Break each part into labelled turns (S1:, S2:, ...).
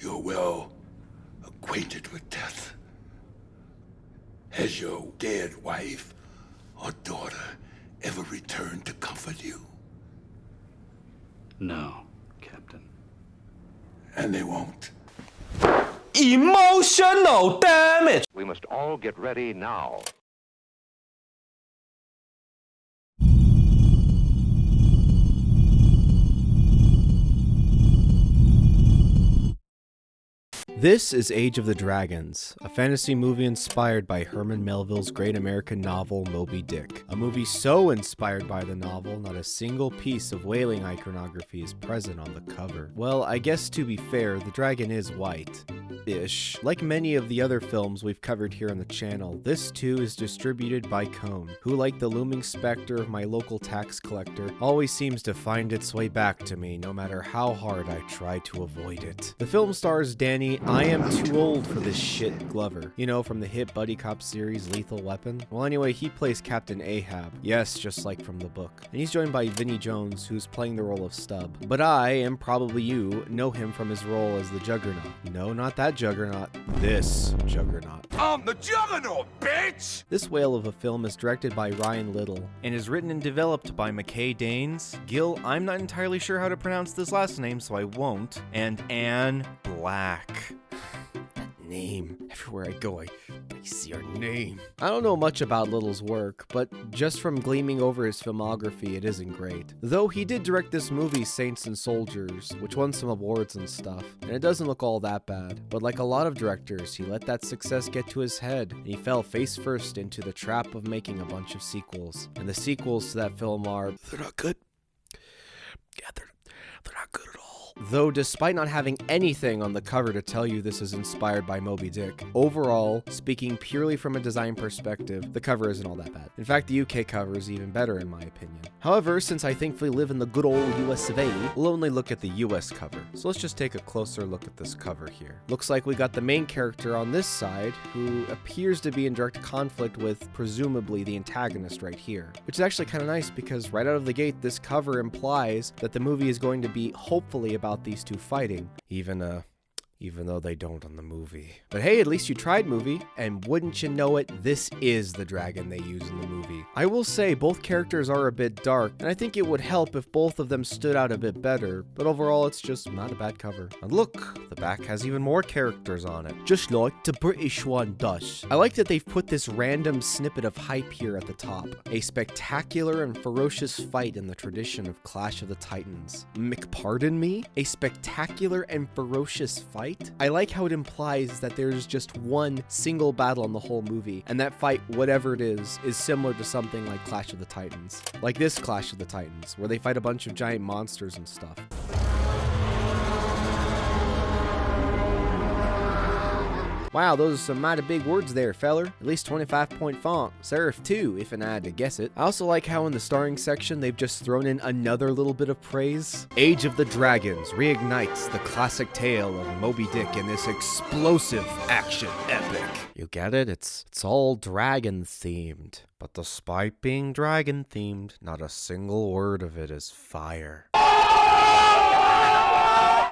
S1: You're well acquainted with death. Has your dead wife or daughter ever returned to comfort you?
S2: No, Captain.
S1: And they won't.
S3: Emotional damage!
S4: We must all get ready now.
S3: This is Age of the Dragons, a fantasy movie inspired by Herman Melville's great American novel Moby-Dick. A movie so inspired by the novel, not a single piece of whaling iconography is present on the cover. Well, I guess to be fair, the dragon is white-ish. Like many of the other films we've covered here on the channel, this too is distributed by Cone, who, like the looming specter of my local tax collector, always seems to find its way back to me no matter how hard I try to avoid it. The film stars Danny I Am Too Old for This Shit Glover, you know, from the hit buddy cop series Lethal Weapon. Well, anyway, he plays Captain Ahab, yes, just like from the book. And he's joined by Vinnie Jones, who's playing the role of Stubb. But I, and probably you, know him from his role as the Juggernaut. No, not that Juggernaut, this Juggernaut.
S1: I'm the Juggernaut, bitch!
S3: This whale of a film is directed by Ryan Little and is written and developed by McKay Danes, Gil, I'm not entirely sure how to pronounce this last name, so I won't, and Anne Black. That name. Everywhere I go, I see her name. I don't know much about Little's work, but just from gleaming over his filmography, it isn't great. Though he did direct this movie, Saints and Soldiers, which won some awards and stuff, and it doesn't look all that bad. But like a lot of directors, he let that success get to his head, and he fell face first into the trap of making a bunch of sequels. And the sequels to that film are, they're not good. Yeah, they're not good at all. Though despite not having anything on the cover to tell you this is inspired by Moby-Dick, overall, speaking purely from a design perspective, the cover isn't all that bad. In fact, the UK cover is even better in my opinion. However, since I thankfully live in the good old US of A, we'll only look at the US cover. So let's just take a closer look at this cover here. Looks like we got the main character on this side, who appears to be in direct conflict with, presumably, the antagonist right here. Which is actually kind of nice because right out of the gate, this cover implies that the movie is going to be hopefully about these two fighting, even though they don't on the movie. But hey, at least you tried, movie, and wouldn't you know it, this is the dragon they use in the movie. I will say both characters are a bit dark, and I think it would help if both of them stood out a bit better, but overall it's just not a bad cover. And look, the back has even more characters on it, just like the British one does. I like that they've put this random snippet of hype here at the top. A spectacular and ferocious fight in the tradition of Clash of the Titans. McPardon me? A spectacular and ferocious fight? I like how it implies that there's just one single battle in the whole movie, and that fight, whatever it is similar to something like Clash of the Titans. Like this Clash of the Titans, where they fight a bunch of giant monsters and stuff. Wow, those are some mighty big words there, feller. At least 25-point font. Serif too, if I had to guess it. I also like how in the starring section, they've just thrown in another little bit of praise. Age of the Dragons reignites the classic tale of Moby-Dick in this explosive action epic. You get it? It's all dragon themed. But despite being dragon themed, not a single word of it is fire.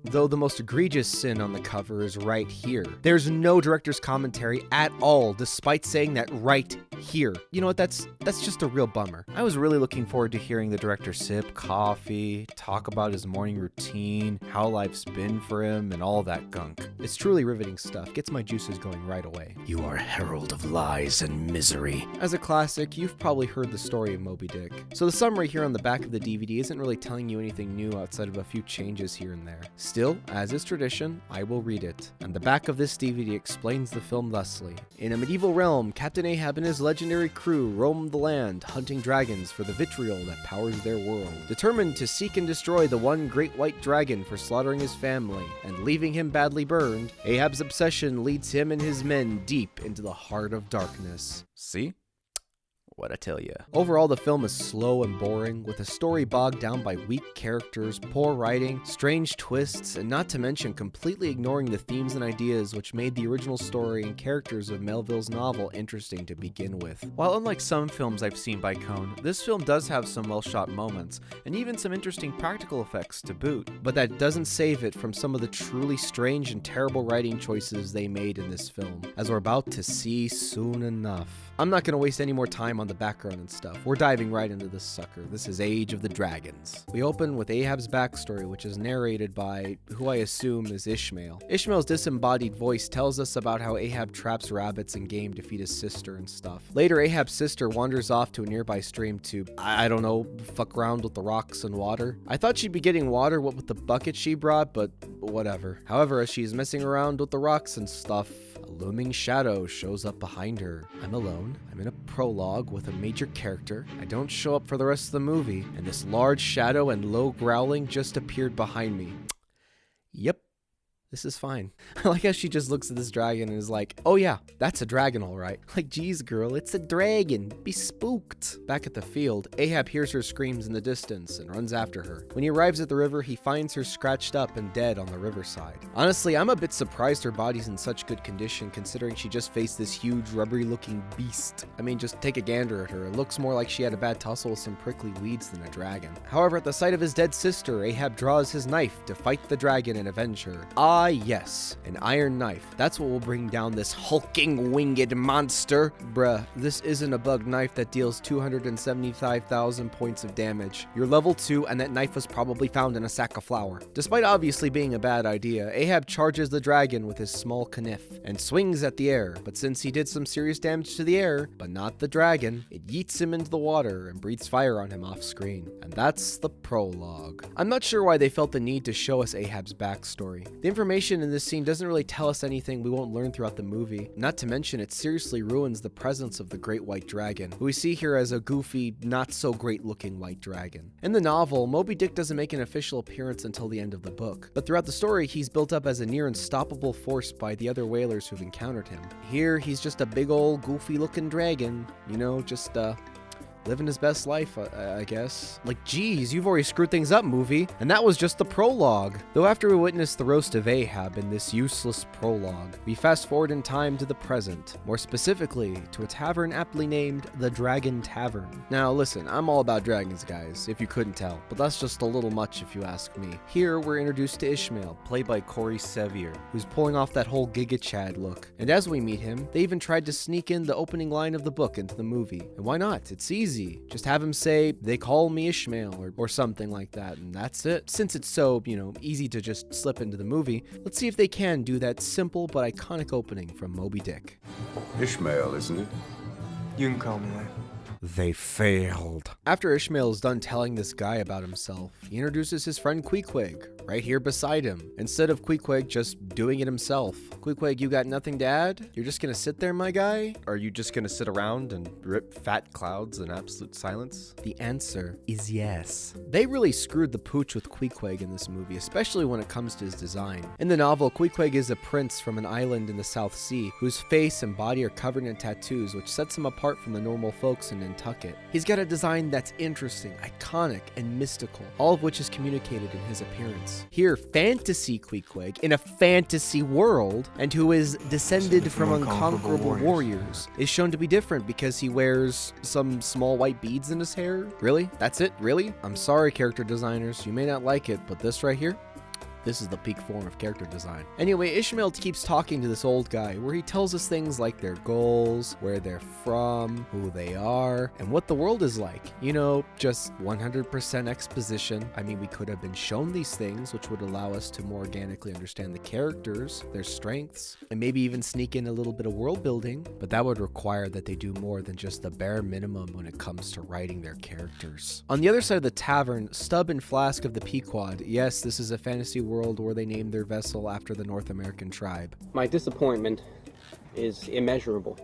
S3: Though the most egregious sin on the cover is right here. There's no director's commentary at all, despite saying that right here. You know what, that's just a real bummer. I was really looking forward to hearing the director sip coffee, talk about his morning routine, how life's been for him, and all that gunk. It's truly riveting stuff, gets my juices going right away. You are a herald of lies and misery. As a classic, you've probably heard the story of Moby-Dick. So the summary here on the back of the DVD isn't really telling you anything new outside of a few changes here and there. Still, as is tradition, I will read it. And the back of this DVD explains the film thusly. In a medieval realm, Captain Ahab and his legendary crew roamed the land, hunting dragons for the vitriol that powers their world. Determined to seek and destroy the one great white dragon for slaughtering his family and leaving him badly burned, Ahab's obsession leads him and his men deep into the heart of darkness. See? What I tell ya.
S2: Overall, the film is slow and boring, with a story bogged down by weak characters, poor writing, strange twists, and not to mention completely ignoring the themes and ideas which made the original story and characters of Melville's novel interesting to begin with.
S3: While unlike some films I've seen by Cohn, this film does have some well-shot moments, and even some interesting practical effects to boot.
S2: But that doesn't save it from some of the truly strange and terrible writing choices they made in this film, as we're about to see soon enough. I'm not going to waste any more time on the background and stuff. We're diving right into this sucker. This is Age of the Dragons. We open with Ahab's backstory, which is narrated by who I assume is Ishmael. Ishmael's disembodied voice tells us about how Ahab traps rabbits in game to feed his sister and stuff. Later, Ahab's sister wanders off to a nearby stream to, I don't know, fuck around with the rocks and water. I thought she'd be getting water, what with the bucket she brought, but whatever. However, as she's messing around with the rocks and stuff, a looming shadow shows up behind her. I'm alone. I'm in a prologue with a major character. I don't show up for the rest of the movie, and this large shadow and low growling just appeared behind me. Yep. This is fine. I like how she just looks at this dragon and is like, oh yeah, that's a dragon all right. Like, geez, girl, it's a dragon. Be spooked. Back at the field, Ahab hears her screams in the distance and runs after her. When he arrives at the river, he finds her scratched up and dead on the riverside. Honestly, I'm a bit surprised her body's in such good condition considering she just faced this huge rubbery looking beast. I mean, just take a gander at her. It looks more like she had a bad tussle with some prickly weeds than a dragon. However, at the sight of his dead sister, Ahab draws his knife to fight the dragon and avenge her. Ah, yes, an iron knife. That's what will bring down this hulking winged monster. Bruh, this isn't a bug knife that deals 275,000 points of damage. You're level 2 and that knife was probably found in a sack of flour. Despite obviously being a bad idea, Ahab charges the dragon with his small knife and swings at the air, but since he did some serious damage to the air, but not the dragon, it yeets him into the water and breathes fire on him off screen. And that's the prologue. I'm not sure why they felt the need to show us Ahab's backstory. The information in this scene doesn't really tell us anything we won't learn throughout the movie. Not to mention, it seriously ruins the presence of the Great White Dragon, who we see here as a goofy, not so great looking white dragon. In the novel, Moby-Dick doesn't make an official appearance until the end of the book, but throughout the story, he's built up as a near unstoppable force by the other whalers who've encountered him. Here, he's just a big old goofy looking dragon, you know, just living his best life, I guess. Like, geez, you've already screwed things up, movie. And that was just the prologue. Though after we witness the roast of Ahab in this useless prologue, we fast forward in time to the present, more specifically to a tavern aptly named the Dragon Tavern. Now listen, I'm all about dragons, guys, if you couldn't tell, but that's just a little much if you ask me. Here we're introduced to Ishmael, played by Corey Sevier, who's pulling off that whole Giga Chad look. And as we meet him, they even tried to sneak in the opening line of the book into the movie. And why not? It's easy. Just have him say, they call me Ishmael, or something like that, and that's it. Since it's so, easy to just slip into the movie, let's see if they can do that simple but iconic opening from Moby-Dick.
S5: Ishmael, isn't it?
S6: You can call me that.
S2: They failed. After Ishmael is done telling this guy about himself, he introduces his friend Queequeg, right here beside him, instead of Queequeg just doing it himself. Queequeg, you got nothing to add? You're just gonna sit there, my guy?
S3: Are you just gonna sit around and rip fat clouds in absolute silence?
S2: The answer is yes. They really screwed the pooch with Queequeg in this movie, especially when it comes to his design. In the novel, Queequeg is a prince from an island in the South Sea, whose face and body are covered in tattoos, which sets him apart from the normal folks in Nantucket. He's got a design that's interesting, iconic, and mystical, all of which is communicated in his appearance. Here, fantasy Queequeg, in a fantasy world, and who is descended from unconquerable warriors, is shown to be different because he wears some small white beads in his hair. Really? That's it? Really? I'm sorry, character designers, you may not like it, but this right here, this is the peak form of character design. Anyway, Ishmael keeps talking to this old guy where he tells us things like their goals, where they're from, who they are, and what the world is like. Just 100% exposition. I mean, we could have been shown these things, which would allow us to more organically understand the characters, their strengths, and maybe even sneak in a little bit of world building, but that would require that they do more than just the bare minimum when it comes to writing their characters. On the other side of the tavern, Stubb and Flask of the Pequod. Yes, this is a fantasy world where they named their vessel after the North American tribe.
S7: My disappointment is immeasurable.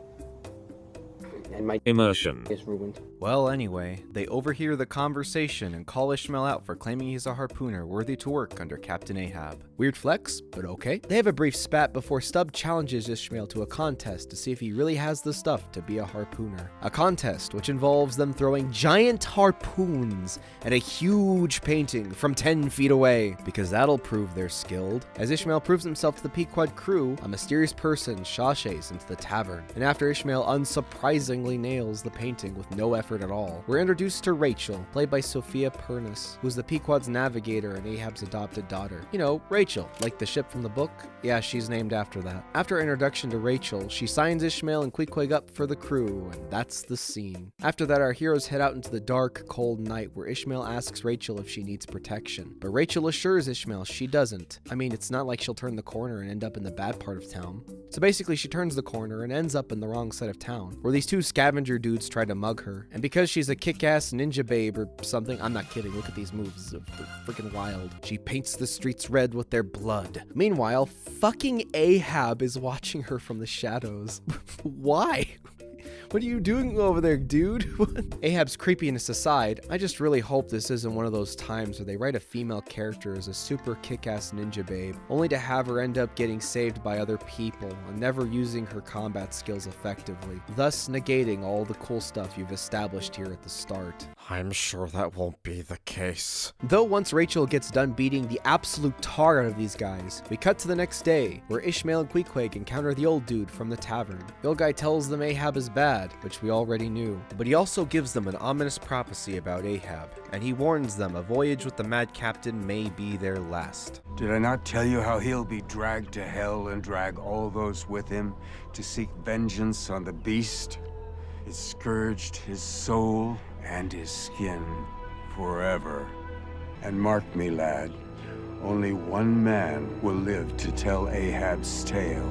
S7: and my
S8: Immersion.
S7: is ruined.
S3: Well, anyway, they overhear the conversation and call Ishmael out for claiming he's a harpooner worthy to work under Captain Ahab.
S2: Weird flex, but okay. They have a brief spat before Stubb challenges Ishmael to a contest to see if he really has the stuff to be a harpooner. A contest which involves them throwing giant harpoons at a huge painting from 10 feet away, because that'll prove they're skilled. As Ishmael proves himself to the Pequod crew, a mysterious person sashays into the tavern, and after Ishmael unsurprisingly nails the painting with no effort at all, we're introduced to Rachel, played by Sophia Pernis, who's the Pequod's navigator and Ahab's adopted daughter. You know, Rachel, like the ship from the book? Yeah, she's named after that. After introduction to Rachel, she signs Ishmael and Queequeg up for the crew, and that's the scene. After that, our heroes head out into the dark, cold night where Ishmael asks Rachel if she needs protection. But Rachel assures Ishmael she doesn't. I mean, it's not like she'll turn the corner and end up in the bad part of town. So basically, she turns the corner and ends up in the wrong side of town, where these two scavenger dudes try to mug her. And because she's a kick-ass ninja babe or something, I'm not kidding, look at these moves, they're freaking wild. She paints the streets red with their blood. Meanwhile, fucking Ahab is watching her from the shadows. Why? What are you doing over there, dude? Ahab's creepiness aside, I just really hope this isn't one of those times where they write a female character as a super kick-ass ninja babe, only to have her end up getting saved by other people and never using her combat skills effectively, thus negating all the cool stuff you've established here at the start.
S3: I'm sure that won't be the case.
S2: Though once Rachel gets done beating the absolute tar out of these guys, we cut to the next day, where Ishmael and Queequeg encounter the old dude from the tavern. The old guy tells them Ahab is bad, which we already knew.
S3: But he also gives them an ominous prophecy about Ahab, and he warns them a voyage with the Mad Captain may be their last.
S5: Did I not tell you how he'll be dragged to hell and drag all those with him to seek vengeance on the beast? It scourged his soul and his skin forever. And mark me, lad, only one man will live to tell Ahab's tale.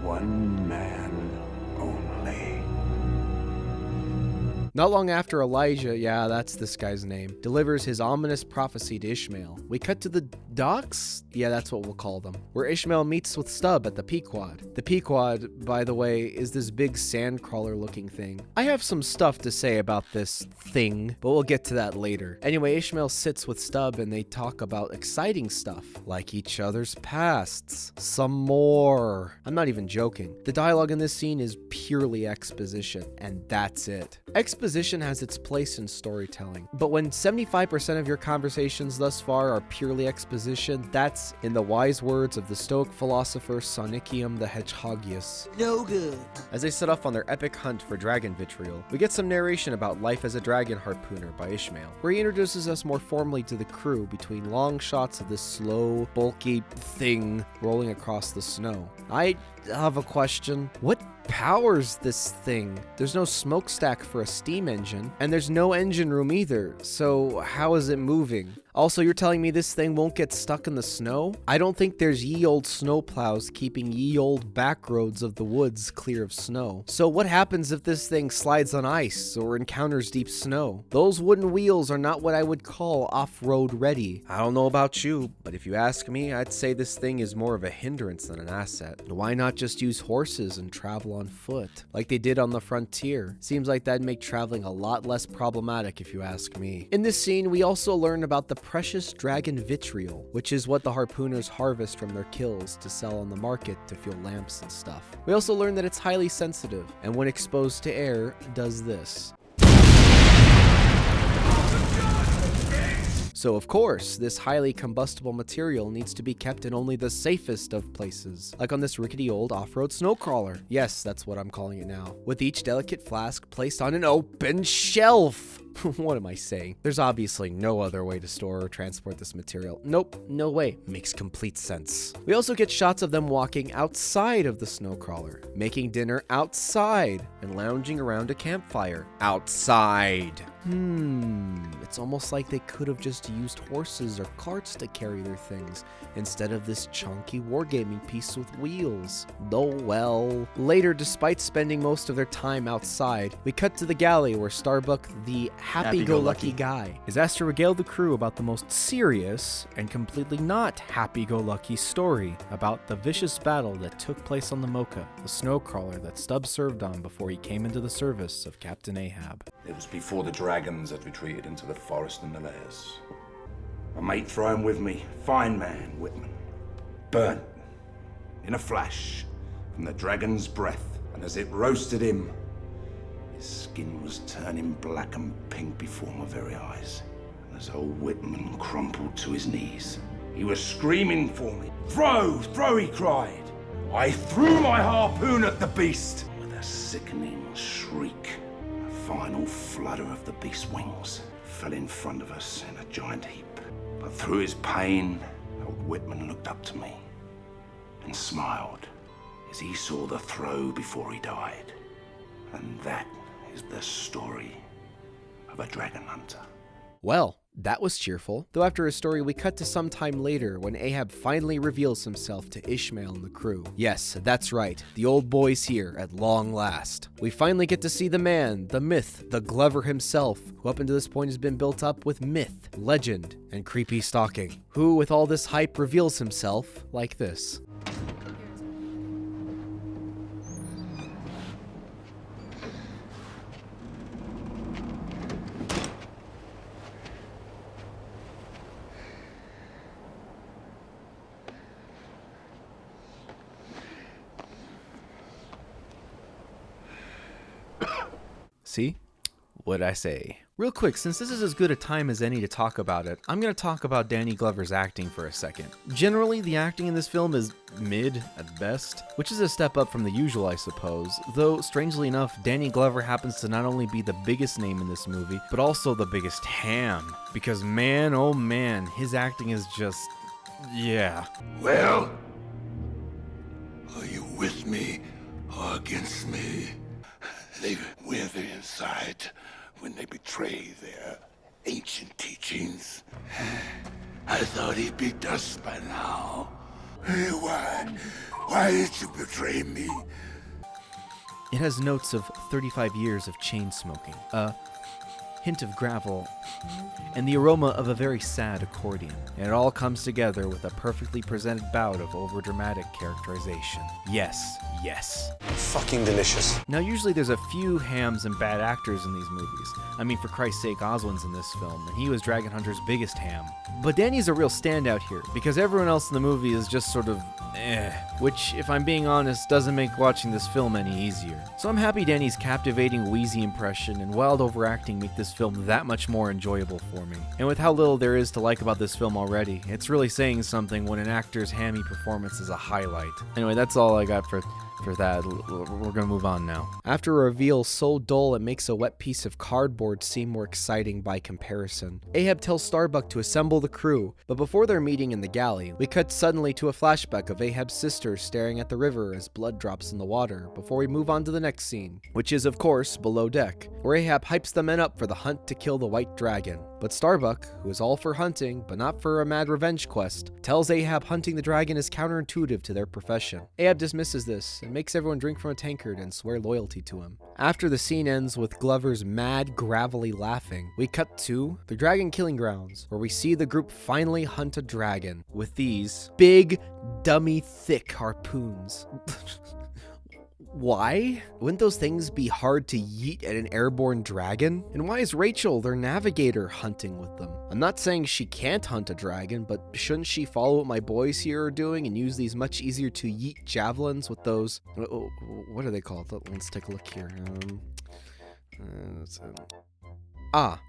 S5: One man only.
S2: Not long after Elijah, yeah, that's this guy's name, delivers his ominous prophecy to Ishmael, we cut to the docks? Yeah, that's what we'll call them, where Ishmael meets with Stubb at the Pequod. The Pequod, by the way, is this big sandcrawler looking thing. I have some stuff to say about this thing, but we'll get to that later. Anyway, Ishmael sits with Stubb and they talk about exciting stuff, like each other's pasts. Some more. I'm not even joking. The dialogue in this scene is purely exposition, and that's it. Exposition has its place in storytelling, but when 75% of your conversations thus far are purely exposition, that's, in the wise words of the Stoic philosopher Sonicium the Hedgehogius, no good.
S3: As they set off on their epic hunt for dragon vitriol, we get some narration about life as a dragon harpooner by Ishmael,
S2: where he introduces us more formally to the crew between long shots of this slow, bulky thing rolling across the snow. I have a question. What powers this thing? There's no smokestack for a steam engine, and there's no engine room either, so how is it moving? Also, you're telling me this thing won't get stuck in the snow? I don't think there's ye old snowplows keeping ye old back roads of the woods clear of snow. So what happens if this thing slides on ice or encounters deep snow? Those wooden wheels are not what I would call off-road ready.
S3: I don't know about you, but if you ask me, I'd say this thing is more of a hindrance than an asset.
S2: Why not just use horses and travel on foot, like they did on the frontier? Seems like that'd make traveling a lot less problematic if you ask me. In this scene, we also learn about the precious dragon vitriol, which is what the harpooners harvest from their kills to sell on the market to fuel lamps and stuff. We also learn that it's highly sensitive, and when exposed to air, does this. So of course, this highly combustible material needs to be kept in only the safest of places, like on this rickety old off-road snowcrawler. Yes, that's what I'm calling it now. With each delicate flask placed on an open shelf. What am I saying? There's obviously no other way to store or transport this material. Nope, no way. Makes complete sense. We also get shots of them walking outside of the snowcrawler, making dinner outside,
S3: and lounging around a campfire outside.
S2: It's almost like they could have just used horses or carts to carry their things, instead of this chunky wargaming piece with wheels. Oh well. Later, despite spending most of their time outside, we cut to the galley where Starbuck the happy-go-lucky guy is asked to regale the crew about the most serious and completely not happy-go-lucky story about the vicious battle that took place on the Mocha, the snowcrawler that Stubbs served on before he came into the service of Captain Ahab.
S1: It was before the dragons had retreated into the forest and the lairs. My mate threw him with me, fine man, Whitman. Burnt, in a flash, from the dragon's breath, and as it roasted him, his skin was turning black and pink before my very eyes. And as old Whitman crumpled to his knees, he was screaming for me. Throw, he cried. I threw my harpoon at the beast. With a sickening shriek, a final flutter of the beast's wings fell in front of us in a giant heap. But through his pain, old Whitman looked up to me and smiled as he saw the throw before he died. And that is the story of a dragon hunter.
S2: Well, that was cheerful. Though after his story, we cut to some time later when Ahab finally reveals himself to Ishmael and the crew. Yes, that's right. The old boy's here at long last. We finally get to see the man, the myth, the Glover himself, who up until this point has been built up with myth, legend, and creepy stalking, who with all this hype reveals himself like this. See? What'd I say? Real quick, since this is as good a time as any to talk about it, I'm going to talk about Danny Glover's acting for a second. Generally, the acting in this film is mid at best, which is a step up from the usual, I suppose, though strangely enough, Danny Glover happens to not only be the biggest name in this movie, but also the biggest ham, because man, oh man, his acting is just, yeah.
S1: Well, are you with me or against me? They wither inside when they betray their ancient teachings. I thought he'd be dust by now. Why did you betray me?
S2: It has notes of 35 years of chain smoking, a hint of gravel, and the aroma of a very sad accordion. And it all comes together with a perfectly presented bout of overdramatic characterization. Yes, yes.
S7: Fucking delicious.
S2: Now, usually there's a few hams and bad actors in these movies. I mean, for Christ's sake, Oswin's in this film, and he was Dragon Hunter's biggest ham. But Danny's a real standout here, because everyone else in the movie is just sort of which, if I'm being honest, doesn't make watching this film any easier. So I'm happy Danny's captivating wheezy impression and wild overacting make this film that much more enjoyable for me. And with how little there is to like about this film already, it's really saying something when an actor's hammy performance is a highlight. Anyway, that's all I got for that. We're gonna move on now. After a reveal so dull it makes a wet piece of cardboard seem more exciting by comparison, Ahab tells Starbuck to assemble the crew, but before their meeting in the galley, we cut suddenly to a flashback of Ahab's sister staring at the river as blood drops in the water before we move on to the next scene, which is of course below deck, where Ahab hypes the men up for the hunt to kill the white dragon. But Starbuck, who is all for hunting, but not for a mad revenge quest, tells Ahab hunting the dragon is counterintuitive to their profession. Ahab dismisses this and makes everyone drink from a tankard and swear loyalty to him. After the scene ends with Glover's mad, gravelly laughing, we cut to the dragon killing grounds, where we see the group finally hunt a dragon with these big, dummy, thick harpoons. Why? Wouldn't those things be hard to yeet at an airborne dragon? And why is Rachel, their navigator, hunting with them? I'm not saying she can't hunt a dragon, but shouldn't she follow what my boys here are doing and use these much easier to yeet javelins with those... what are they called? Let's take a look here.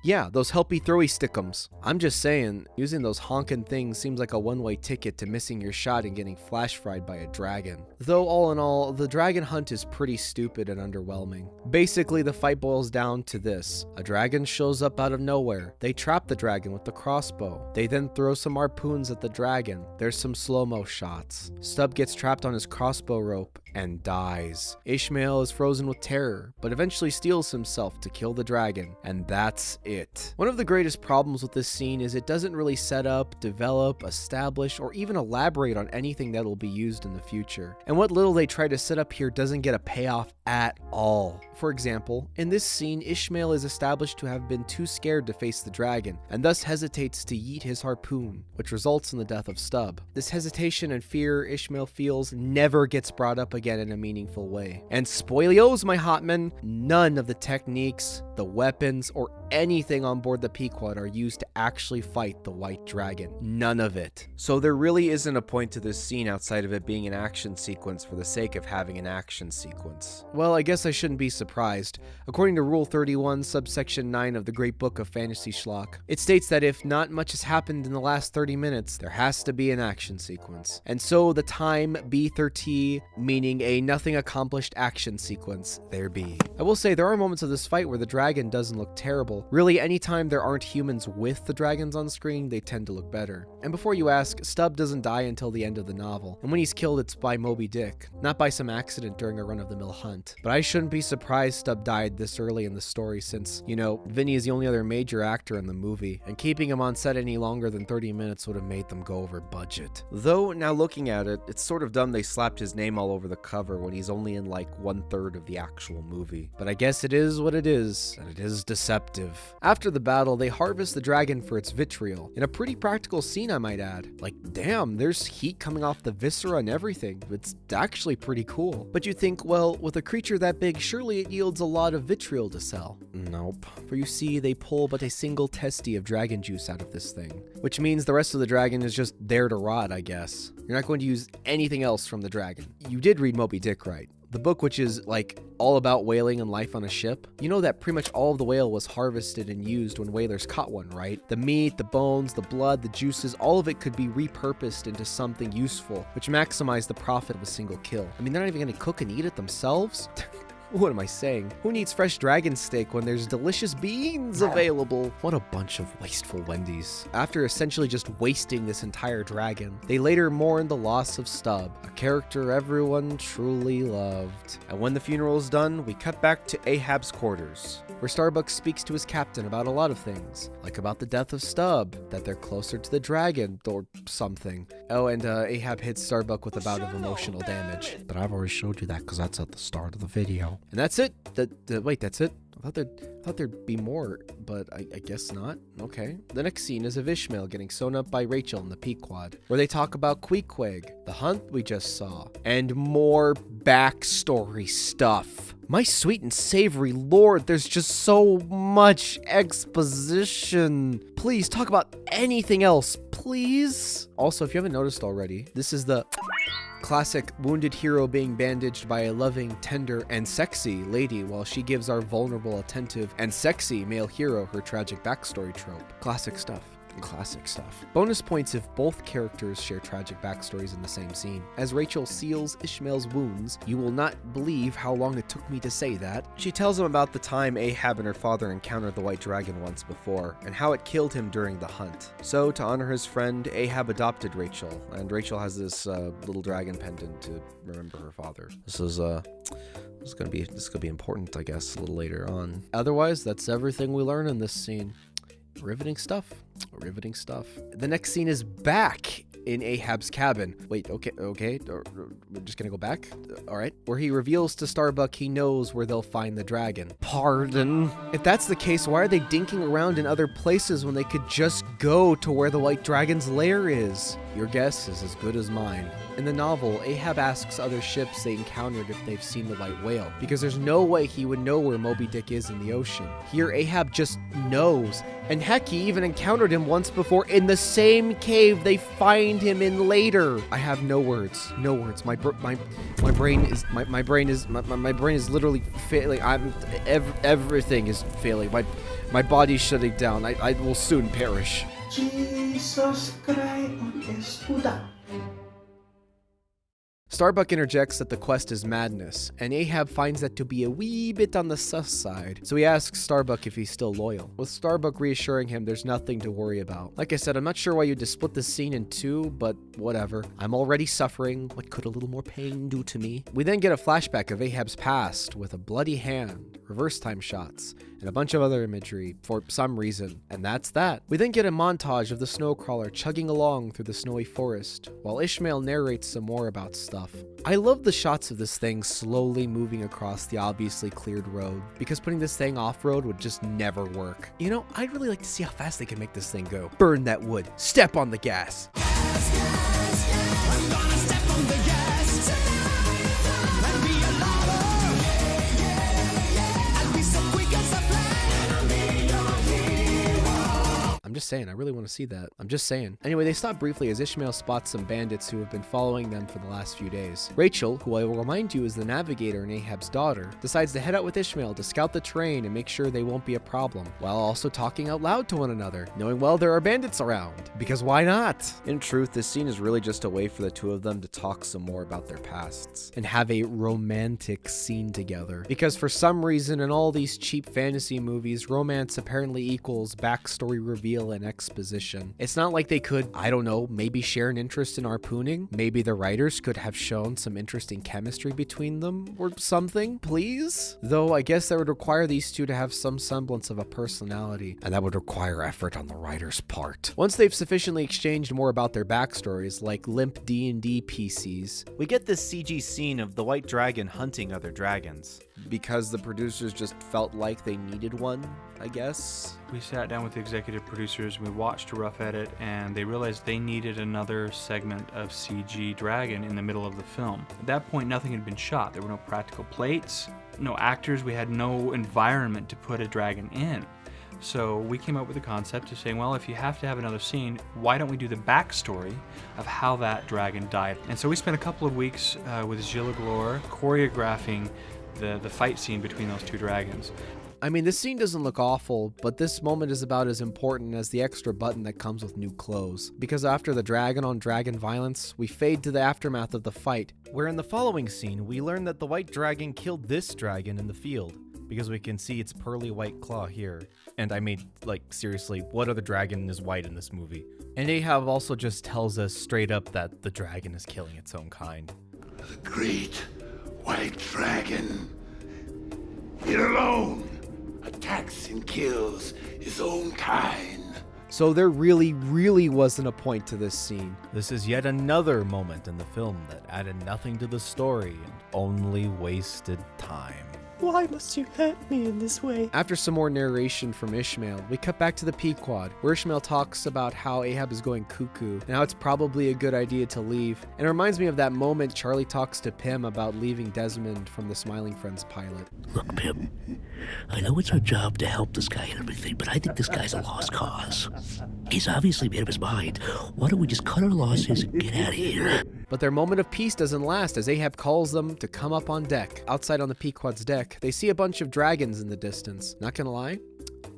S2: Yeah, those helpy throwy stickums. I'm just saying, using those honkin' things seems like a one-way ticket to missing your shot and getting flash fried by a dragon. Though all in all, the dragon hunt is pretty stupid and underwhelming. Basically, the fight boils down to this. A dragon shows up out of nowhere. They trap the dragon with the crossbow. They then throw some harpoons at the dragon. There's some slow-mo shots. Stubb gets trapped on his crossbow rope, and dies. Ishmael is frozen with terror, but eventually steels himself to kill the dragon, and that's it. One of the greatest problems with this scene is it doesn't really set up, develop, establish, or even elaborate on anything that will be used in the future. And what little they try to set up here doesn't get a payoff at all. For example, in this scene, Ishmael is established to have been too scared to face the dragon, and thus hesitates to yeet his harpoon, which results in the death of Stubb. This hesitation and fear Ishmael feels never gets brought up again in a meaningful way. And spoilios, my hotmen, none of the techniques, the weapons, or anything on board the Pequod are used to actually fight the white dragon. None of it.
S3: So there really isn't a point to this scene outside of it being an action sequence for the sake of having an action sequence.
S2: Well, I guess I shouldn't be surprised. According to Rule 31, subsection 9 of the Great Book of Fantasy Schlock, it states that if not much has happened in the last 30 minutes, there has to be an action sequence. And so the time B30, meaning a nothing accomplished action sequence, there be. I will say there are moments of this fight where the dragon doesn't look terrible. Really, anytime there aren't humans with the dragons on screen, they tend to look better. And before you ask, Stubb doesn't die until the end of the novel. And when he's killed, it's by Moby-Dick, not by some accident during a run-of-the-mill hunt. But I shouldn't be surprised Stubb died this early in the story since, you know, Vinny is the only other major actor in the movie, and keeping him on set any longer than 30 minutes would have made them go over budget.
S3: Though, now looking at it, it's sort of dumb they slapped his name all over the cover when he's only in like 1/3 of the actual movie.
S2: But I guess it is what it is, and it is deceptive. After the battle, they harvest the dragon for its vitriol, in a pretty practical scene I might add. Like, damn, there's heat coming off the viscera and everything. It's actually pretty cool. But you think, well, with a creature that big, surely it yields a lot of vitriol to sell. Nope. For you see, they pull but a single testy of dragon juice out of this thing, which means the rest of the dragon is just there to rot, I guess. You're not going to use anything else from the dragon. You did read Moby-Dick, right? The book, which is like all about whaling and life on a ship. You know that pretty much all of the whale was harvested and used when whalers caught one, right? The meat, the bones, the blood, the juices, all of it could be repurposed into something useful, which maximized the profit of a single kill. I mean, they're not even gonna cook and eat it themselves? What am I saying? Who needs fresh dragon steak when there's delicious beans available? What a bunch of wasteful Wendy's. After essentially just wasting this entire dragon, they later mourn the loss of Stubb, a character everyone truly loved.
S3: And when the funeral is done, we cut back to Ahab's quarters,
S2: where Starbuck speaks to his captain about a lot of things, like about the death of Stubb, that they're closer to the dragon, or something. Oh, and Ahab hits Starbuck with a bout of emotional damage. But I've already showed you that because that's at the start of the video. And that's it? Wait, that's it? I thought there'd be more, but I guess not. Okay. The next scene is of Ishmael getting sewn up by Rachel in the Pequod, where they talk about Queequeg, the hunt we just saw, and more backstory stuff. My sweet and savory lord, there's just so much exposition. Please talk about anything else, please. Also, if you haven't noticed already, this is the classic wounded hero being bandaged by a loving, tender, and sexy lady while she gives our vulnerable, attentive, and sexy male hero her tragic backstory trope. Classic stuff. Classic stuff. Bonus points if both characters share tragic backstories in the same scene. As Rachel seals Ishmael's wounds, you will not believe how long it took me to say that.
S3: She tells him about the time Ahab and her father encountered the white dragon once before, and how it killed him during the hunt. So, to honor his friend, Ahab adopted Rachel, and Rachel has this little dragon pendant to remember her father. This is gonna be important, I guess, a little later on.
S2: Otherwise, that's everything we learn in this scene. Riveting stuff. Riveting stuff. The next scene is back in Ahab's cabin. Wait, okay. We're just gonna go back? All right. Where he reveals to Starbuck he knows where they'll find the dragon. Pardon? If that's the case, why are they dinking around in other places when they could just go to where the white dragon's lair is? Your guess is as good as mine. In the novel, Ahab asks other ships they encountered if they've seen the white whale, because there's no way he would know where Moby-Dick is in the ocean. Here, Ahab just knows. And heck, he even encountered him once before in the same cave they find him in later. I have no words. No words. My brain is literally failing. Everything is failing. My body's shutting down. I will soon perish.
S7: Jesus Christ,
S2: Starbuck interjects that the quest is madness, and Ahab finds that to be a wee bit on the sus side, so he asks Starbuck if he's still loyal, with Starbuck reassuring him there's nothing to worry about. Like I said, I'm not sure why you'd split this scene in two, but whatever. I'm already suffering. What could a little more pain do to me? We then get a flashback of Ahab's past with a bloody hand, reverse time shots, and a bunch of other imagery for some reason, and that's that. We then get a montage of the snowcrawler chugging along through the snowy forest, while Ishmael narrates some more about stuff. I love the shots of this thing slowly moving across the obviously cleared road, because putting this thing off-road would just never work. You know, I'd really like to see how fast they can make this thing go. Burn that wood. Step on the gas. I'm just saying, I really want to see that. I'm just saying. Anyway, they stop briefly as Ishmael spots some bandits who have been following them for the last few days. Rachel, who I will remind you is the navigator and Ahab's daughter, decides to head out with Ishmael to scout the terrain and make sure they won't be a problem, while also talking out loud to one another, knowing well there are bandits around. Because why not?
S3: In truth, this scene is really just a way for the two of them to talk some more about their pasts.
S2: And have a romantic scene together. Because for some reason in all these cheap fantasy movies, romance apparently equals backstory reveal and exposition. It's not like they could, I don't know, maybe share an interest in harpooning. Maybe the writers could have shown some interesting chemistry between them or something, please? Though I guess that would require these two to have some semblance of a personality, and that would require effort on the writer's part. Once they've sufficiently exchanged more about their backstories, like limp D&D PCs,
S3: We get this CG scene of the white dragon hunting other dragons.
S2: because the producers just felt like they needed one, I guess.
S6: We sat down with the executive producers, we watched a rough edit, and they realized they needed another segment of CG dragon in the middle of the film. At that point, nothing had been shot. There were no practical plates, no actors, we had no environment to put a dragon in. So we came up with the concept of saying, well, if you have to have another scene, why don't we do the backstory of how that dragon died? And so we spent a couple of weeks with Gilles Glore choreographing the fight scene between those two dragons.
S2: I mean, this scene doesn't look awful, but this moment is about as important as the extra button that comes with new clothes. Because after the dragon-on-dragon violence, we fade to the aftermath of the fight.
S3: Where in the following scene, we learn that the white dragon killed this dragon in the field, because we can see its pearly white claw here. And I mean, like, seriously, what other dragon is white in this movie?
S2: And Ahab also just tells us straight up that the dragon is killing its own kind.
S1: The great white dragon, it alone attacks and kills his own kind.
S2: So there really wasn't a point to this scene.
S3: This is yet another moment in the film that added nothing to the story and only wasted time.
S7: Why must you hurt me in this way?
S2: After some more narration from Ishmael, we cut back to the Pequod, where Ishmael talks about how Ahab is going cuckoo and how it's probably a good idea to leave. And it reminds me of that moment Charlie talks to Pym about leaving Desmond from the Smiling Friends pilot.
S8: Look, Pim, I know it's our job to help this guy and everything, but I think this guy's a lost cause. He's obviously made up his mind. Why don't we just cut our losses and get out of here?
S2: But their moment of peace doesn't last as Ahab calls them to come up on deck. Outside on the Pequod's deck, they see a bunch of dragons in the distance. Not gonna lie,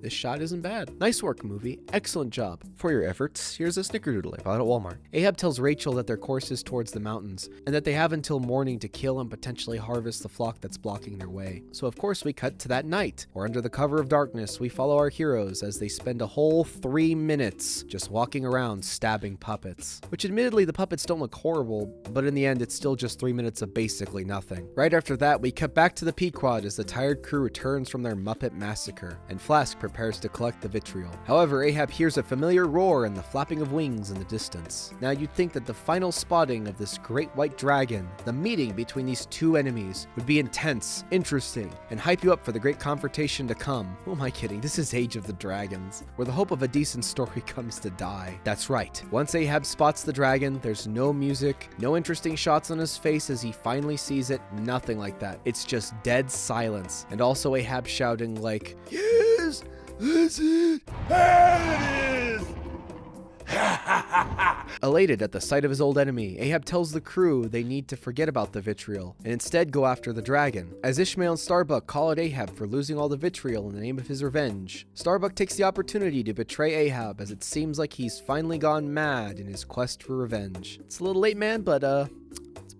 S2: this shot isn't bad. Nice work, movie. Excellent job.
S3: For your efforts, here's a snickerdoodle I bought at Walmart.
S2: Ahab tells Rachel that their course is towards the mountains, and that they have until morning to kill and potentially harvest the flock that's blocking their way. So of course we cut to that night, where under the cover of darkness, we follow our heroes as they spend a whole 3 minutes just walking around stabbing puppets. Which admittedly, the puppets don't look horrible, but in the end, it's still just 3 minutes of basically nothing. Right after that, we cut back to the Pequod as the tired crew returns from their Muppet massacre, and Flask prepares to collect the vitriol. However, Ahab hears a familiar roar and the flapping of wings in the distance. Now you'd think that the final spotting of this great white dragon, the meeting between these two enemies, would be intense, interesting, and hype you up for the great confrontation to come. Who am I kidding? This is Age of the Dragons, where the hope of a decent story comes to die. That's right. Once Ahab spots the dragon, there's no music, no interesting shots on his face as he finally sees it, nothing like that. It's just dead silence, and also Ahab shouting like, "Yes! That's it! There it is!" Elated at the sight of his old enemy, Ahab tells the crew they need to forget about the vitriol and instead go after the dragon. As Ishmael and Starbuck call at Ahab for losing all the vitriol in the name of his revenge, Starbuck takes the opportunity to betray Ahab as it seems like he's finally gone mad in his quest for revenge. It's a little late, man, but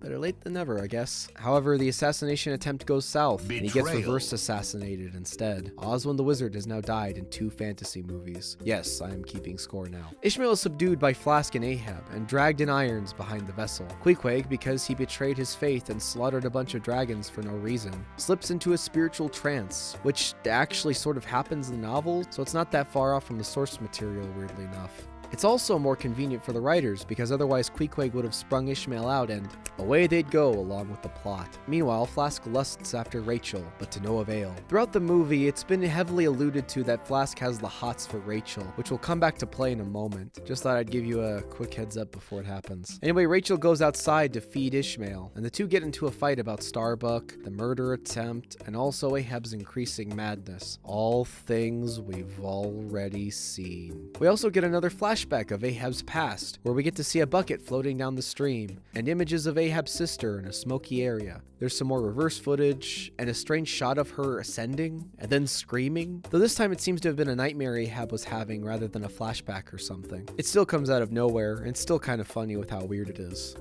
S2: Better late than never, I guess. However, the assassination attempt goes south, and he gets reverse assassinated instead. Oswin the Wizard has now died in 2 fantasy movies. Yes, I am keeping score now. Ishmael is subdued by Flask and Ahab, and dragged in irons behind the vessel. Queequeg, because he betrayed his faith and slaughtered a bunch of dragons for no reason, slips into a spiritual trance, which actually sort of happens in the novel, so it's not that far off from the source material, weirdly enough. It's also more convenient for the writers, because otherwise Queequeg would have sprung Ishmael out and away they'd go along with the plot. Meanwhile, Flask lusts after Rachel, but to no avail. Throughout the movie, it's been heavily alluded to that Flask has the hots for Rachel, which will come back to play in a moment. Just thought I'd give you a quick heads up before it happens. Anyway, Rachel goes outside to feed Ishmael, and the two get into a fight about Starbuck, the murder attempt, and also Ahab's increasing madness. All things we've already seen. We also get another flashback of Ahab's past, where we get to see a bucket floating down the stream, and images of Ahab's sister in a smoky area. There's some more reverse footage, and a strange shot of her ascending, and then screaming, though this time it seems to have been a nightmare Ahab was having rather than a flashback or something. It still comes out of nowhere, and it's still kind of funny with how weird it is.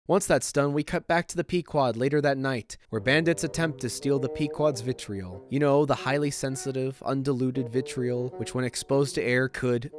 S2: Once that's done, we cut back to the Pequod later that night, where bandits attempt to steal the Pequod's vitriol. You know, the highly sensitive, undiluted vitriol, which when exposed to air could...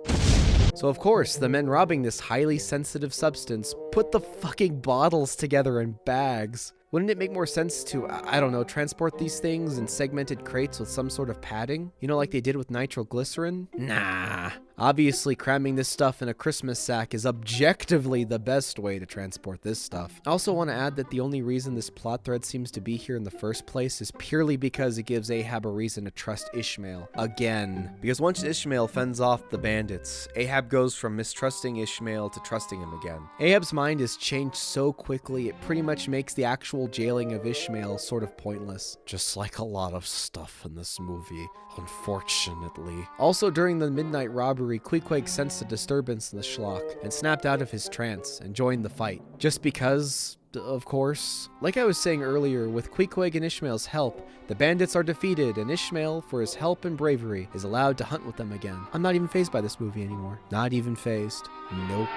S2: So of course, the men robbing this highly sensitive substance put the fucking bottles together in bags. Wouldn't it make more sense to, I don't know, transport these things in segmented crates with some sort of padding? You know, like they did with nitroglycerin? Nah. Obviously, cramming this stuff in a Christmas sack is objectively the best way to transport this stuff. I also want to add that the only reason this plot thread seems to be here in the first place is purely because it gives Ahab a reason to trust Ishmael. Again. Because once Ishmael fends off the bandits, Ahab goes from mistrusting Ishmael to trusting him again. Ahab's mind has changed so quickly, it pretty much makes the actual jailing of Ishmael sort of pointless. Just like a lot of stuff in this movie, unfortunately. Also, during the midnight robbery, Queequeg sensed a disturbance in the schlock and snapped out of his trance and joined the fight. Just because, of course. Like I was saying earlier, with Queequeg and Ishmael's help, the bandits are defeated, and Ishmael, for his help and bravery, is allowed to hunt with them again. I'm not even fazed by this movie anymore. Not even fazed. Nope.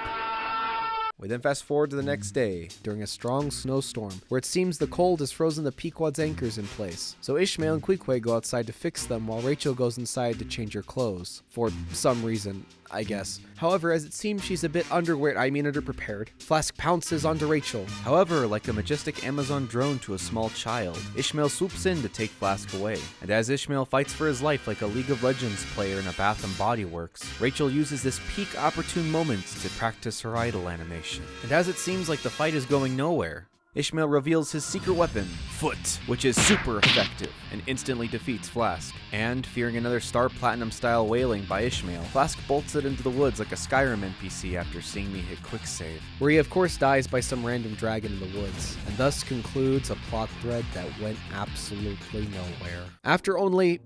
S2: We then fast forward to the next day, during a strong snowstorm, where it seems the cold has frozen the Pequod's anchors in place. So Ishmael and Queequeg go outside to fix them, while Rachel goes inside to change her clothes. For some reason, I guess. However, as it seems she's a bit underprepared, Flask pounces onto Rachel.
S3: However, like a majestic Amazon drone to a small child, Ishmael swoops in to take Flask away. And as Ishmael fights for his life like a League of Legends player in a Bath & Body Works, Rachel uses this peak opportune moment to practice her idol animation. And as it seems like the fight is going nowhere, Ishmael reveals his secret weapon, Foot, which is super effective and instantly defeats Flask. And, fearing another Star Platinum-style wailing by Ishmael, Flask bolts it into the woods like a Skyrim NPC after seeing me hit quick save,
S2: where he of course dies by some random dragon in the woods, and thus concludes a plot thread that went absolutely nowhere. After only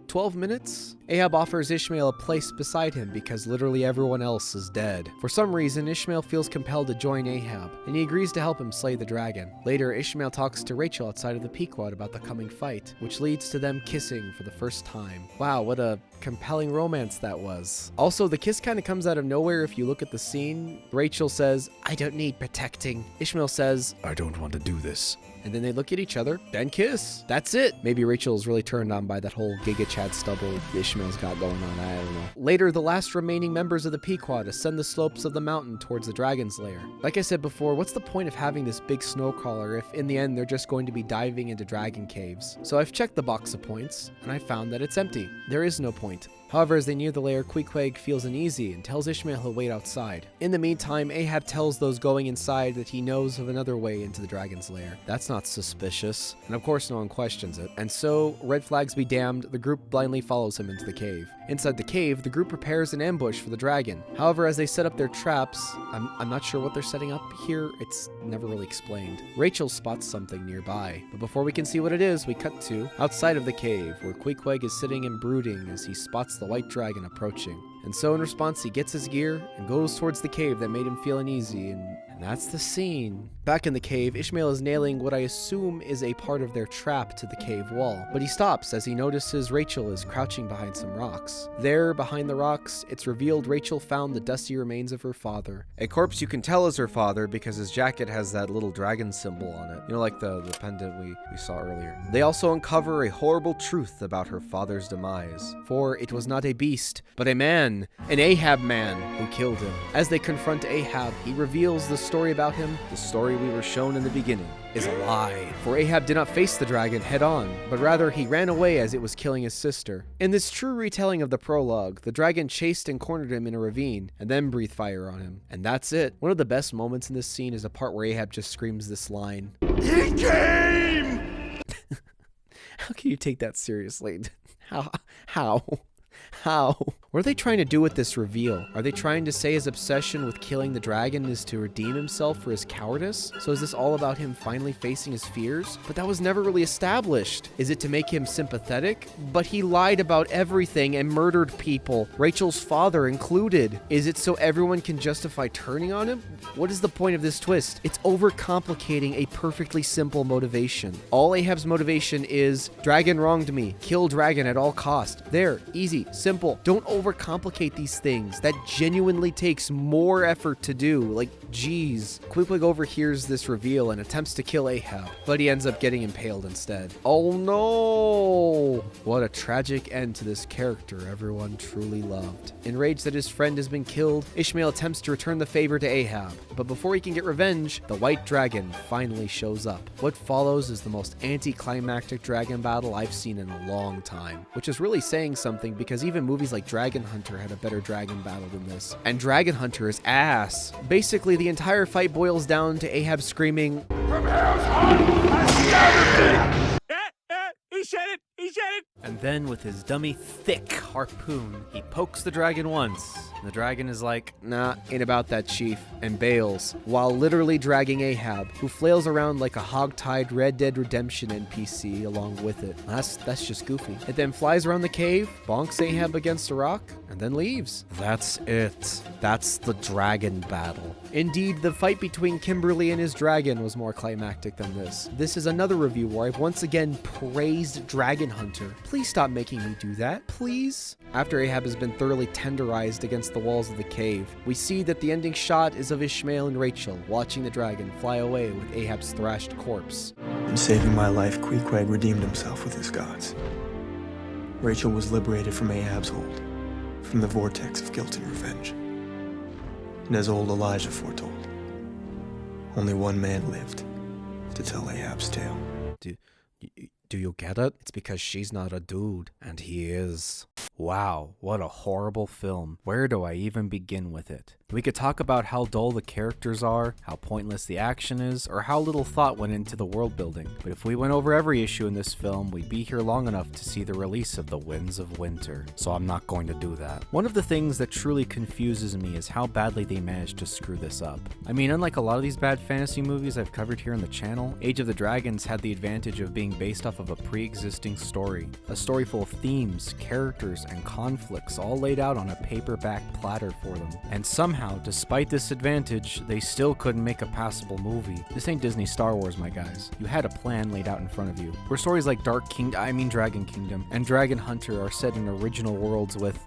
S2: 12 minutes? Ahab offers Ishmael a place beside him because literally everyone else is dead. For some reason, Ishmael feels compelled to join Ahab, and he agrees to help him slay the dragon. Later, Ishmael talks to Rachel outside of the Pequod about the coming fight, which leads to them kissing for the first time. Wow, what a compelling romance that was. Also, the kiss kind of comes out of nowhere if you look at the scene. Rachel says, "I don't need protecting." Ishmael says,
S1: I don't want to do this.
S2: and then they look at each other, then kiss. That's it. Maybe Rachel's really turned on by that whole Giga Chad stubble Ishmael's got going on, I don't know. Later, the last remaining members of the Pequod ascend the slopes of the mountain towards the dragon's lair. Like I said before, what's the point of having this big snow crawler if in the end they're just going to be diving into dragon caves? So I've checked the box of points, and I found that it's empty. There is no point. However, as they near the lair, Queequeg feels uneasy and tells Ishmael he'll wait outside. In the meantime, Ahab tells those going inside that he knows of another way into the dragon's lair. That's not suspicious, and of course no one questions it. And so, red flags be damned, the group blindly follows him into the cave. Inside the cave, the group prepares an ambush for the dragon. However, as they set up their traps, I'm not sure what they're setting up here, it's never really explained. Rachel spots something nearby, but before we can see what it is, we cut to outside of the cave, where Queequeg is sitting and brooding as he spots the white dragon approaching. And so in response, he gets his gear and goes towards the cave that made him feel uneasy, and That's the scene. Back in the cave, Ishmael is nailing what I assume is a part of their trap to the cave wall, but he stops as he notices Rachel is crouching behind some rocks. There, behind the rocks, it's revealed Rachel found the dusty remains of her father. A corpse you can tell is her father because his jacket has that little dragon symbol on it. You know, like the pendant we saw earlier. They also uncover a horrible truth about her father's demise. For it was not a beast, but a man, an Ahab man, who killed him. As they confront Ahab, he reveals the story about him, the story we were shown in the beginning, is a lie. For Ahab did not face the dragon head on, but rather he ran away as it was killing his sister. In this true retelling of the prologue, the dragon chased and cornered him in a ravine, and then breathed fire on him. And that's it. One of the best moments in this scene is the part where Ahab just screams this line.
S1: He came!
S2: How can you take that seriously? How? What are they trying to do with this reveal? Are they trying to say his obsession with killing the dragon is to redeem himself for his cowardice? So is this all about him finally facing his fears? But that was never really established. Is it to make him sympathetic? But he lied about everything and murdered people, Rachel's father included. Is it so everyone can justify turning on him? What is the point of this twist? It's overcomplicating a perfectly simple motivation. All Ahab's motivation is, dragon wronged me, kill dragon at all cost. There, easy, simple. Don't overcomplicate these things. That genuinely takes more effort to do. Like, geez. Queequeg overhears this reveal and attempts to kill Ahab, but he ends up getting impaled instead. Oh no! What a tragic end to this character everyone truly loved. Enraged that his friend has been killed, Ishmael attempts to return the favor to Ahab, but before he can get revenge, the white dragon finally shows up. What follows is the most anticlimactic dragon battle I've seen in a long time, which is really saying something because even movies like Dragon Hunter had a better dragon battle than this. And Dragon Hunter is ass. Basically, the entire fight boils down to Ahab screaming,
S1: From hell's heart, I scattered thee!
S5: He said it! He said it!
S3: And then with his dummy thick harpoon, he pokes the dragon once. The dragon is like,
S2: nah, ain't about that, chief, and bails, while literally dragging Ahab, who flails around like a hog-tied Red Dead Redemption NPC along with it. That's just goofy. It then flies around the cave, bonks Ahab against a rock, and then leaves. That's it. That's the dragon battle. Indeed, the fight between Kimberly and his dragon was more climactic than this. This is another review where I've once again praised Dragon Hunter. Please stop making me do that, please. After Ahab has been thoroughly tenderized against the walls of the cave, we see that the ending shot is of Ishmael and Rachel watching the dragon fly away with Ahab's thrashed corpse.
S7: In saving my life, Queequeg redeemed himself with his gods. Rachel was liberated from Ahab's hold, from the vortex of guilt and revenge. And as old Elijah foretold, only one man lived to tell Ahab's tale.
S2: Do you get it? It's because she's not a dude, and he is. Wow, what a horrible film. Where do I even begin with it? We could talk about how dull the characters are, how pointless the action is, or how little thought went into the world building. But if we went over every issue in this film, we'd be here long enough to see the release of The Winds of Winter. So I'm not going to do that. One of the things that truly confuses me is how badly they managed to screw this up. I mean, unlike a lot of these bad fantasy movies I've covered here on the channel, Age of the Dragons had the advantage of being based off of a pre-existing story. A story full of themes, characters, and conflicts all laid out on a paperback platter for them. And somehow, despite this advantage, they still couldn't make a passable movie. This ain't Disney Star Wars, my guys. You had a plan laid out in front of you. Where stories like Dragon Kingdom and Dragon Hunter are set in original worlds with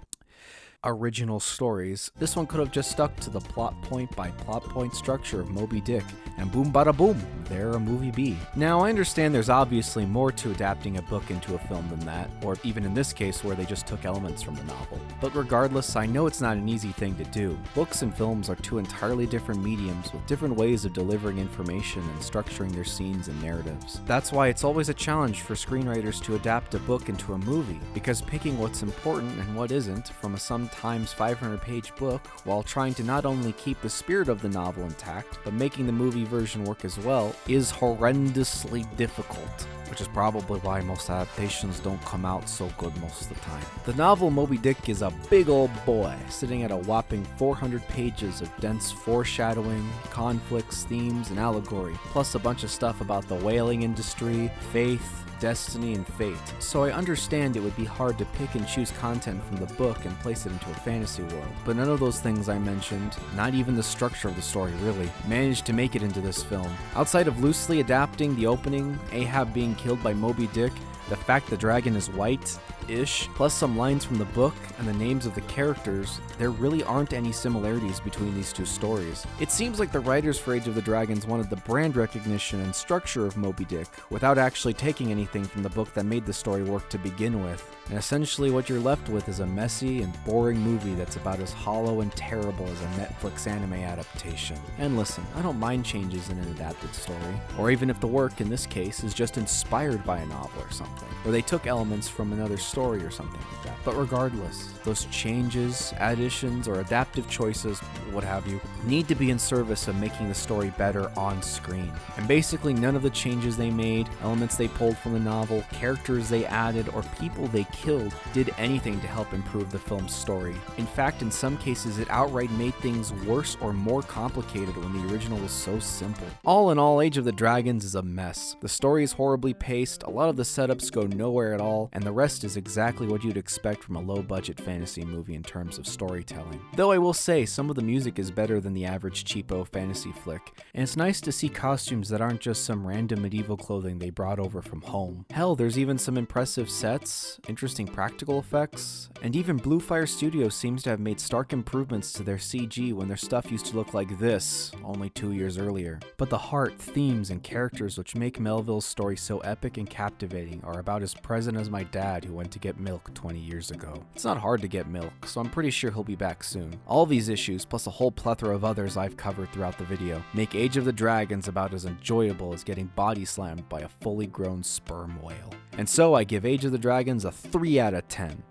S2: original stories, this one could have just stuck to the plot point by plot point structure of Moby-Dick, and boom bada boom, there a movie be. Now, I understand there's obviously more to adapting a book into a film than that, or even in this case where they just took elements from the novel. But regardless, I know it's not an easy thing to do. Books and films are two entirely different mediums with different ways of delivering information and structuring their scenes and narratives. That's why it's always a challenge for screenwriters to adapt a book into a movie, because picking what's important and what isn't from a sometimes 500-page book, while trying to not only keep the spirit of the novel intact, but making the movie version work as well, is horrendously difficult. which is probably why most adaptations don't come out so good most of the time. The novel Moby-Dick is a big old boy, sitting at a whopping 400 pages of dense foreshadowing, conflicts, themes, and allegory, plus a bunch of stuff about the whaling industry, faith, destiny, and fate. So I understand it would be hard to pick and choose content from the book and place it into a fantasy world, but none of those things I mentioned, not even the structure of the story really, managed to make it into this film. Outside of loosely adapting the opening, Ahab being killed by Moby-Dick, the fact the dragon is white-ish, plus some lines from the book and the names of the characters, there really aren't any similarities between these two stories. It seems like the writers for Age of the Dragons wanted the brand recognition and structure of Moby-Dick without actually taking anything from the book that made the story work to begin with. And essentially what you're left with is a messy and boring movie that's about as hollow and terrible as a Netflix anime adaptation. And listen, I don't mind changes in an adapted story, or even if the work in this case is just inspired by a novel or something, or they took elements from another story or something like that. But regardless, those changes, additions, or adaptive choices, what have you, need to be in service of making the story better on screen. And basically none of the changes they made, elements they pulled from the novel, characters they added, or people they killed did anything to help improve the film's story. In fact, in some cases, it outright made things worse or more complicated when the original was so simple. All in all, Age of the Dragons is a mess. The story is horribly paced, a lot of the setups go nowhere at all, and the rest is exactly what you'd expect from a low-budget fantasy movie in terms of storytelling. Though I will say, some of the music is better than the average cheapo fantasy flick, and it's nice to see costumes that aren't just some random medieval clothing they brought over from home. Hell, there's even some impressive sets, interesting practical effects, and even Blue Fire Studios seems to have made stark improvements to their CG when their stuff used to look like this only 2 years earlier. But the heart, themes, and characters which make Melville's story so epic and captivating are about as present as my dad who went to get milk 20 years ago. It's not hard to get milk, so I'm pretty sure he'll be back soon. All these issues, plus a whole plethora of others I've covered throughout the video, make Age of the Dragons about as enjoyable as getting body slammed by a fully grown sperm whale. And so I give Age of the Dragons a 3 out of 10.